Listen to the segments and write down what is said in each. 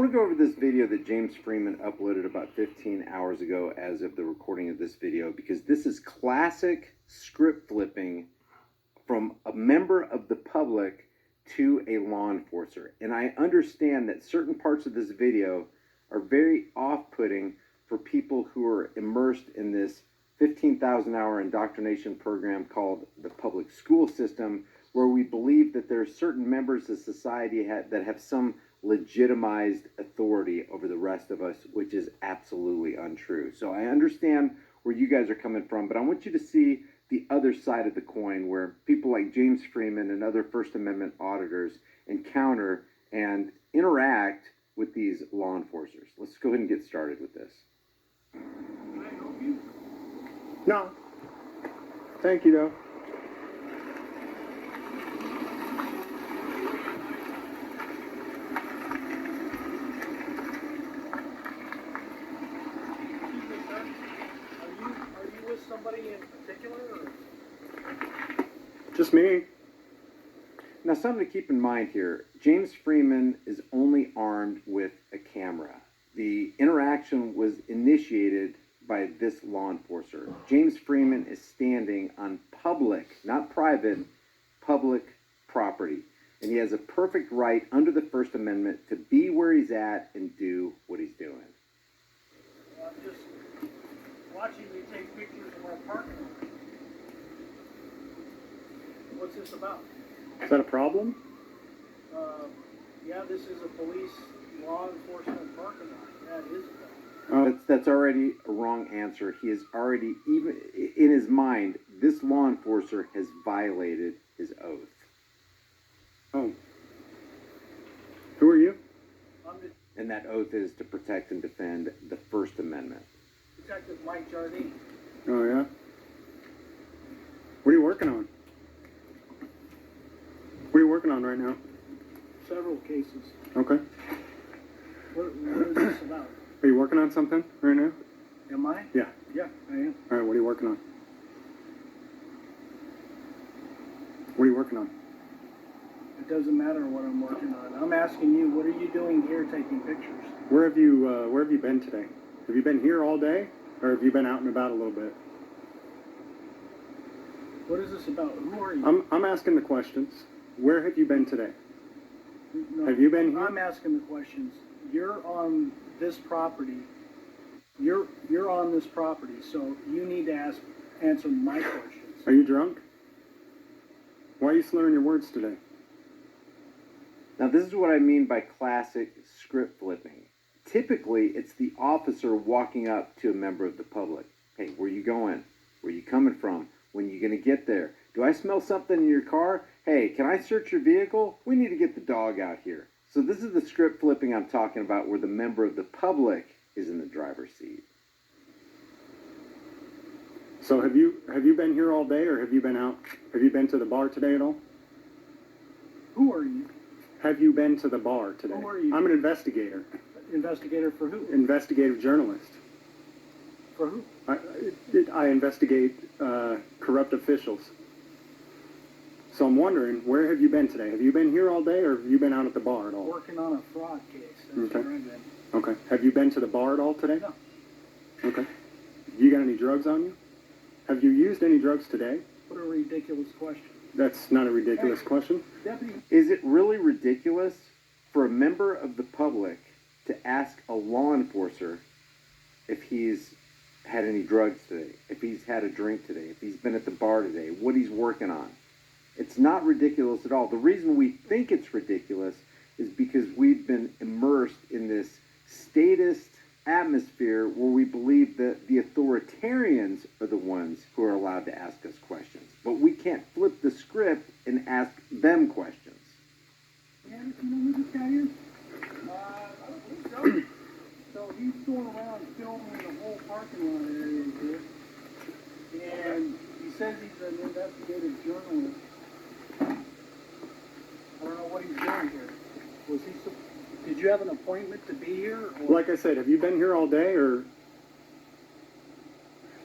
want to go over this video that James Freeman uploaded about 15 hours ago as of the recording of this video, because this is classic script flipping from a member of the public to a law enforcer. And I understand that certain parts of this video are very off-putting for people who are immersed in this 15,000-hour indoctrination program called the public school system, where we believe that there are certain members of society that have some legitimized authority over the rest of us, which is absolutely untrue. So I understand where you guys are coming from, but I want you to see the other side of the coin, where people like James Freeman and other First Amendment auditors encounter and interact with these law enforcers. Let's go ahead and get started with this. Can I help you? No. Thank you, though. Are you with somebody in particular? Or? Just me. Now, something to keep in mind here, James Freeman is only armed with a camera. The interaction was initiated by this law enforcer. James Freeman is standing on public, not private, public property. And he has a perfect right under the First Amendment to be where he's at and do what he's doing. Well, I'm just watching you take pictures of our parking lot. What's this about? Is that a problem? Yeah, this is a police law enforcement parking lot. That is a problem. That's already a wrong answer. He is already, even in his mind, this law enforcer has violated his oath. Oh. Who are you? And that oath is to protect and defend the First Amendment. Detective Mike Jardine. Oh, yeah? What are you working on? What are you working on right now? Several cases. Okay. What is this about? Are you working on something right now? Am I? Yeah. Yeah, I am. All right, what are you working on? What are you working on? It doesn't matter what I'm working on. I'm asking you, what are you doing here taking pictures? Where have you been today? Have you been here all day, or have you been out and about a little bit? What is this about? Who are you? I'm asking the questions. Where have you been today? No, Have you been here? I'm asking the questions. You're on this property. You're on this property, so you need to answer my questions. Are you drunk? Why are you slurring your words today? Now, this is what I mean by classic script flipping. Typically, it's the officer walking up to a member of the public. Hey, where you going? Where you coming from? When are you going to get there? Do I smell something in your car? Hey, can I search your vehicle? We need to get the dog out here. So this is the script flipping I'm talking about, where the member of the public is in the driver's seat. So have you been here all day, or have you been out? Have you been to the bar today at all? Who are you? Have you been to the bar today? Who are you? I'm an investigator. Investigator for who? Investigative journalist. For who? I investigate corrupt officials. So I'm wondering, where have you been today? Have you been here all day, or have you been out at the bar at all? Working on a fraud case. That's Okay. where I've been. Okay. Have you been to the bar at all today? No. Okay. You got any drugs on you? Have you used any drugs today? What a ridiculous question. That's not a ridiculous question. Deputy. Is it really ridiculous for a member of the public to ask a law enforcer if he's had any drugs today, if he's had a drink today, if he's been at the bar today, what he's working on? It's not ridiculous at all. The reason we think it's ridiculous is because we've been immersed in this statist atmosphere where we believe that the authoritarians are the ones who are allowed to ask us questions. But we can't flip the script and ask them questions. Yeah, you know who this guy is? I don't believe so. So he's going around filming the whole parking lot area here. And he says he's an investigative journalist. I don't know what he's doing here. Did you have an appointment to be here? Or? Like I said, have you been here all day, or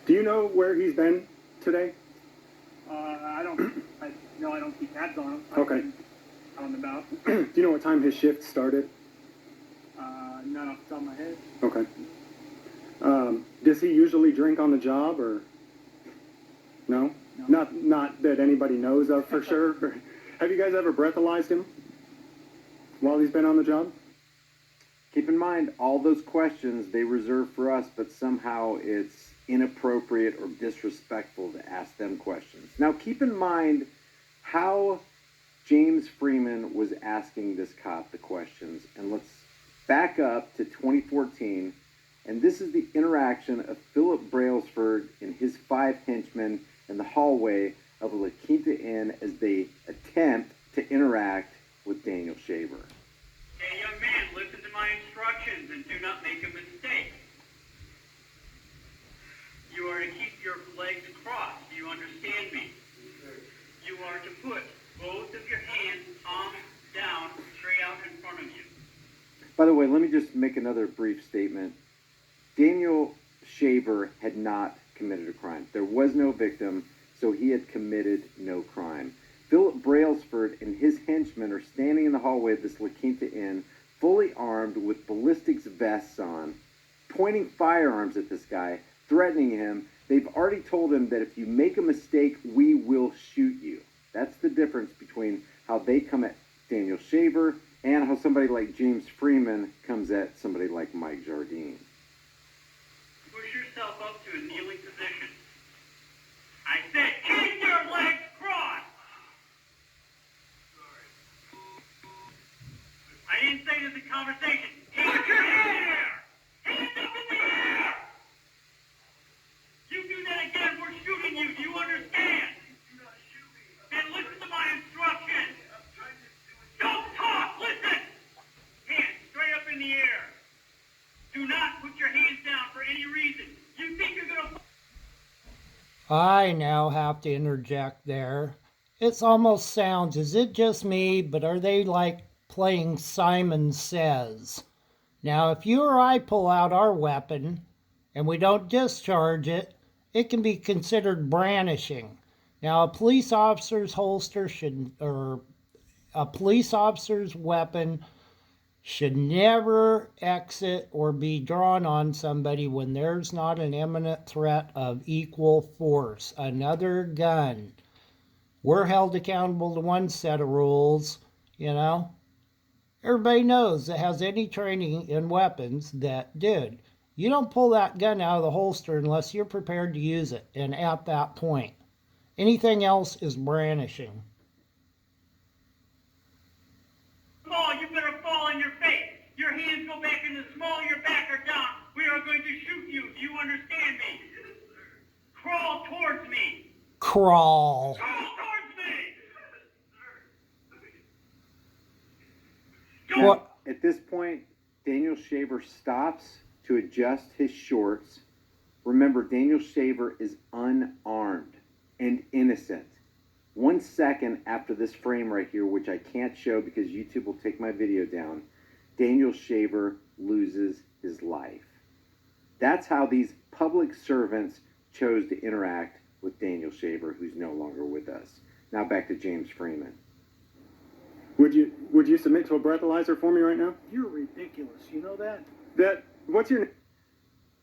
do you know where he's been today? I don't keep tabs on him. Okay. On the about. Do you know what time his shift started? Not off the top of my head. Okay. Does he usually drink on the job, or no? No. Not that anybody knows of for sure. Have you guys ever breathalyzed him while he's been on the job? Keep in mind, all those questions they reserve for us, but somehow it's inappropriate or disrespectful to ask them questions. Now, keep in mind how James Freeman was asking this cop the questions, and let's back up to 2014, and this is the interaction of Philip Brailsford and his 5 henchmen in the hallway of La Quinta Inn as they attempt to interact with Daniel Shaver. Hey, young man, listen to my instructions and do not make a mistake. You are to keep your legs crossed. Do you understand me? You are to put both of your hands, palms down, straight out in front of you. By the way, let me just make another brief statement. Daniel Shaver had not committed a crime. There was no victim, so he had committed no crime. Philip Brailsford and his henchmen are standing in the hallway of this La Quinta Inn, fully armed with ballistics vests on, pointing firearms at this guy, threatening him. They've already told him that if you make a mistake, we will shoot you. That's the difference between how they come at Daniel Shaver and how somebody like James Freeman comes at somebody like Mike Jardine. Push yourself up to a kneeling position. I said, keep your legs crossed! I didn't say this in conversation. Keep your hands hands up in the air! You do that again, we're shooting you. Do you understand? Then listen to my instructions. Don't talk, listen! Hands straight up in the air. Do not put your hands down for any reason. You think you're gonna... I now have to interject there. It almost sounds, is it just me, but are they like playing Simon Says? Now, if you or I pull out our weapon and we don't discharge it, it can be considered brandishing. Now, a police officer's holster should, or a police officer's weapon should never exit or be drawn on somebody when there's not an imminent threat of equal force. Another gun. We're held accountable to one set of rules, you know. Everybody knows that has any training in weapons that, dude, you don't pull that gun out of the holster unless you're prepared to use it, and at that point. Anything else is brandishing. Fall, you better fall on your face. Your hands go back in the small of your back or down. We are going to shoot you. Do you understand me? Crawl towards me. Crawl. Crawl towards me. Now, What? at this point, Daniel Shaver stops to adjust his shorts. Remember, Daniel Shaver is unarmed and innocent. 1 second after this frame right here, which I can't show because YouTube will take my video down, Daniel Shaver loses his life. That's how these public servants chose to interact with Daniel Shaver, who's no longer with us. Now back to James Freeman. Would you submit to a breathalyzer for me right now? You're ridiculous. You know that? What's your name?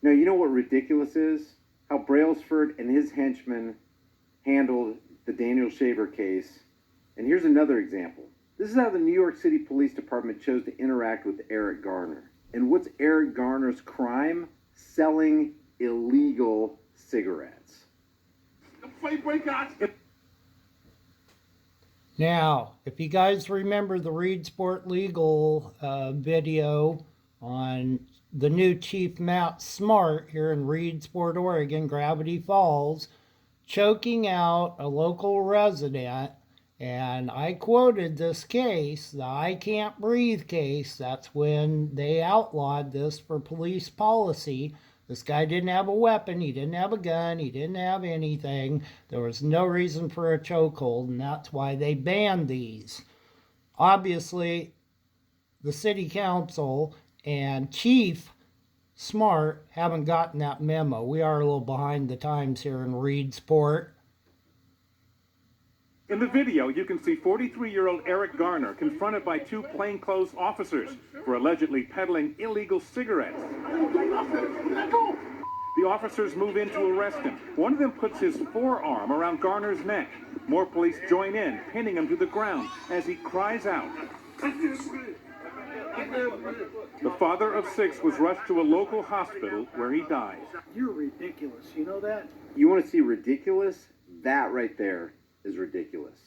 Now, you know what ridiculous is? How Brailsford and his henchmen handled the Daniel Shaver case. And here's another example. This is how the New York City Police Department chose to interact with Eric Garner. And what's Eric Garner's crime? Selling illegal cigarettes. Now, if you guys remember the Reedsport legal video on the new Chief Matt Smart here in Reedsport, Oregon, Gravity Falls, choking out a local resident, and I quoted this case, the I can't breathe case. That's when they outlawed this for police policy. This guy didn't have a weapon, he didn't have a gun, he didn't have anything. There was no reason for a chokehold, and that's why they banned these. Obviously, the city council and Chief Smart haven't gotten that memo. We are a little behind the times here in Reedsport. In the video, you can see 43-year-old Eric Garner confronted by two plainclothes officers for allegedly peddling illegal cigarettes. The officers move in to arrest him. One of them puts his forearm around Garner's neck. More police join in, pinning him to the ground as he cries out. The father of 6 was rushed to a local hospital where he died. You're ridiculous. You know that? You want to see ridiculous? That right there is ridiculous.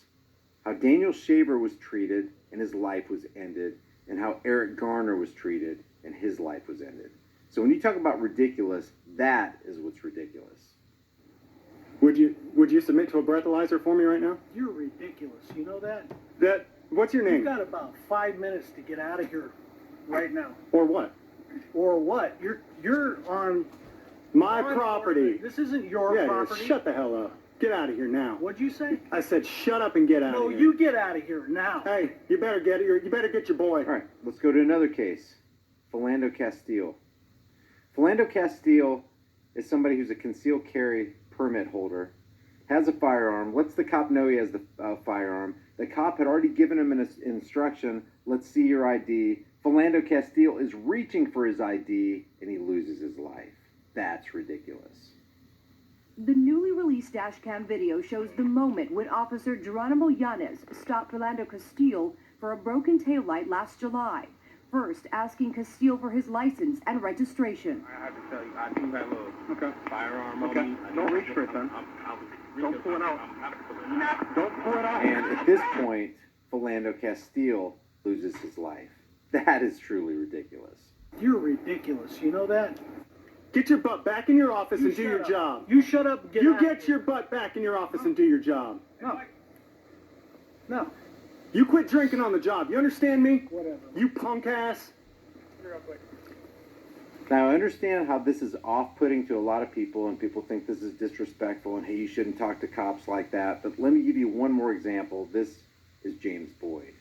How Daniel Shaver was treated and his life was ended, and how Eric Garner was treated and his life was ended. So when you talk about ridiculous, that is what's ridiculous. Would you submit to a breathalyzer for me right now? You're ridiculous. You know that? What's your You've name? got about 5 minutes to get out of here right now. Or what? Or what? You're on My on property. This isn't your Yeah, property. shut the hell up. Get out of here now. What'd you say? I said shut up and get out No, of here. you get out of here now. Hey, you better get your boy. All right, let's go to another case. Philando Castile. Philando Castile is somebody who's a concealed carry permit holder, has a firearm, lets the cop know he has the firearm. The cop had already given him an instruction, let's see your ID. Philando Castile is reaching for his ID, and he loses his life. That's ridiculous. The newly released dashcam video shows the moment when Officer Geronimo Yanez stopped Philando Castile for a broken taillight last July. First, asking Castile for his license and registration. I have to tell you, I do have a firearm on Okay. me. Don't reach for it then. Don't pull it out. Don't pull it out. And at this point, Philando Castile loses his life. That is truly ridiculous. You're ridiculous. You know that? Get your butt back in your office and do shut your up. job. You shut up and get You out. get your butt back in your office and do your job. No. No. You quit drinking on the job. You understand me? Whatever. You punk ass. Now, I understand how this is off-putting to a lot of people, and people think this is disrespectful, and hey, you shouldn't talk to cops like that. But let me give you one more example. This is James Boyd.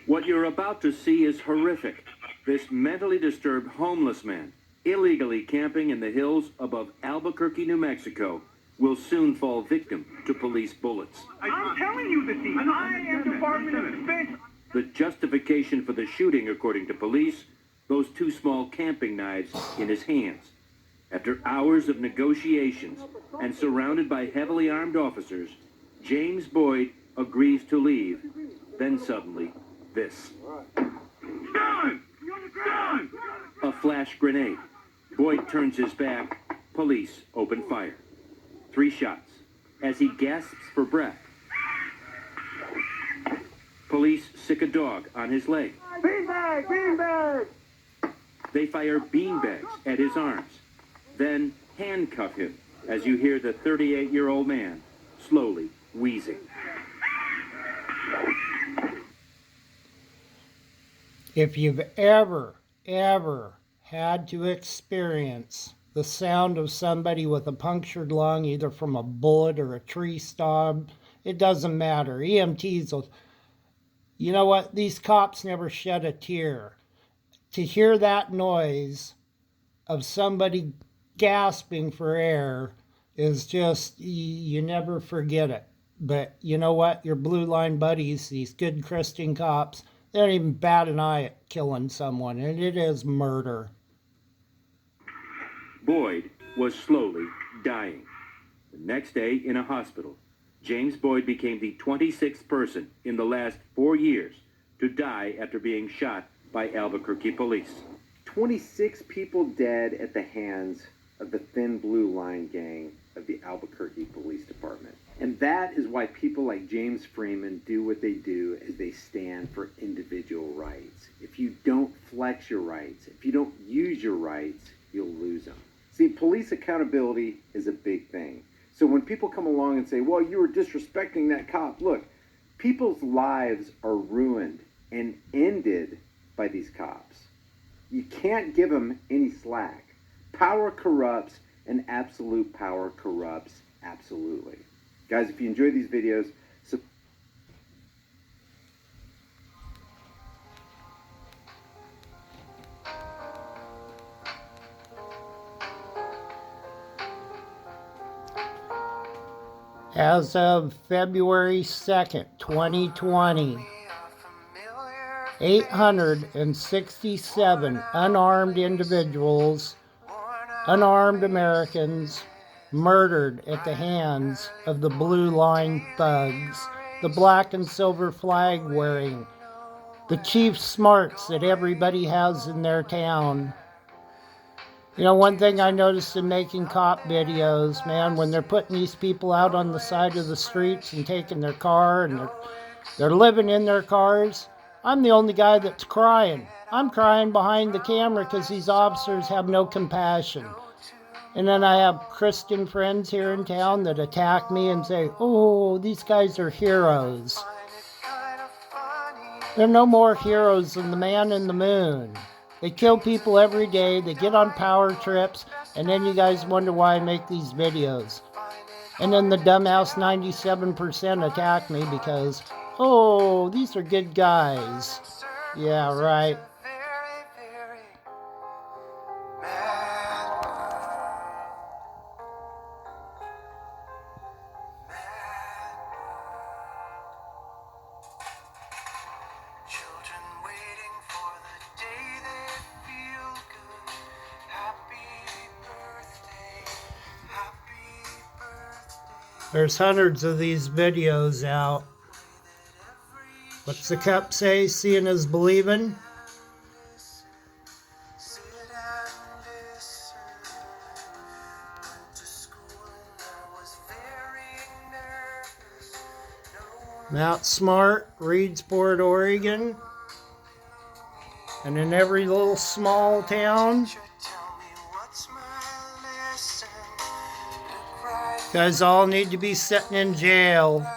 What you're about to see is horrific. This mentally disturbed homeless man, illegally camping in the hills above Albuquerque, New Mexico, will soon fall victim to police bullets. I'm telling you this, Ethan. I am Department of Defense. The justification for the shooting, according to police, those two small camping knives in his hands. After hours of negotiations and surrounded by heavily armed officers, James Boyd agrees to leave. Then suddenly, this. Gun! Gun! A flash grenade. Boyd turns his back. Police open fire. 3 shots. As he gasps for breath. Police sick a dog on his leg. Beanbag! Beanbag! They fire beanbags at his arms. Then handcuff him as you hear the 38-year-old man slowly wheezing. If you've ever had to experience the sound of somebody with a punctured lung, either from a bullet or a tree stab, it doesn't matter. EMTs will... You know what? These cops never shed a tear. To hear that noise of somebody gasping for air is just, you never forget it. But you know what? Your blue line buddies, these good Christian cops, they don't even bat an eye at killing someone, and it is murder. Boyd was slowly dying. The next day in a hospital, James Boyd became the 26th person in the last 4 years to die after being shot by Albuquerque police. 26 people dead at the hands of the Thin Blue Line gang of the Albuquerque Police Department. And that is why people like James Freeman do what they do, as they stand for individual rights. If you don't flex your rights, if you don't use your rights, you'll lose them. See, police accountability is a big thing. So when people come along and say, well, you were disrespecting that cop, look, people's lives are ruined and ended by these cops. You can't give them any slack. Power corrupts, and absolute power corrupts absolutely. Guys, if you enjoy these videos, As of February 2nd, 2020, 867 unarmed individuals, unarmed Americans, murdered at the hands of the Blue Line thugs, the black and silver flag wearing, the chief smarts that everybody has in their town. You know, one thing I noticed in making cop videos, man, when they're putting these people out on the side of the streets and taking their car and they're living in their cars, I'm the only guy that's crying. I'm crying behind the camera because these officers have no compassion. And then I have Christian friends here in town that attack me and say, oh, these guys are heroes. They're no more heroes than the man in the moon. They kill people every day, they get on power trips, and then you guys wonder why I make these videos. And then the dumbass 97% attack me because, oh, these are good guys. Yeah, right. There's hundreds of these videos out. What's the cup say? Seeing is believing. Mount Smart, Reedsport, Oregon. And in every little small town. You guys all need to be sitting in jail.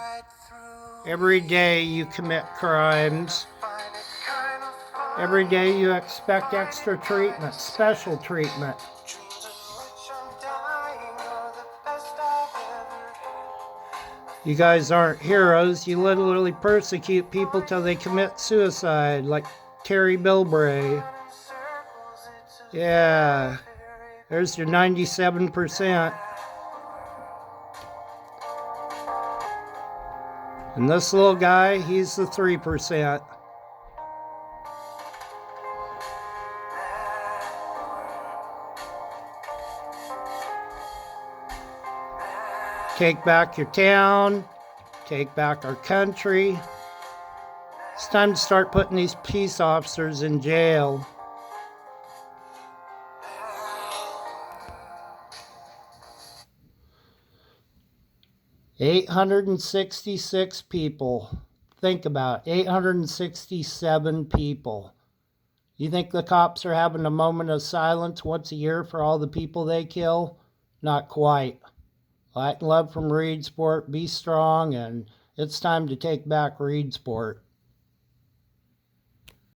Every day you commit crimes. Every day you expect extra treatment, special treatment. You guys aren't heroes. You literally persecute people till they commit suicide, like Terry Bilbray. Yeah, there's your 97%. And this little guy, he's the 3%. Take back your town. Take back our country. It's time to start putting these peace officers in jail. $866 people. Think about it. 867 people. You think the cops are having a moment of silence once a year for all the people they kill? Not quite. Light and love from Reedsport. Be strong, and it's time to take back Reedsport.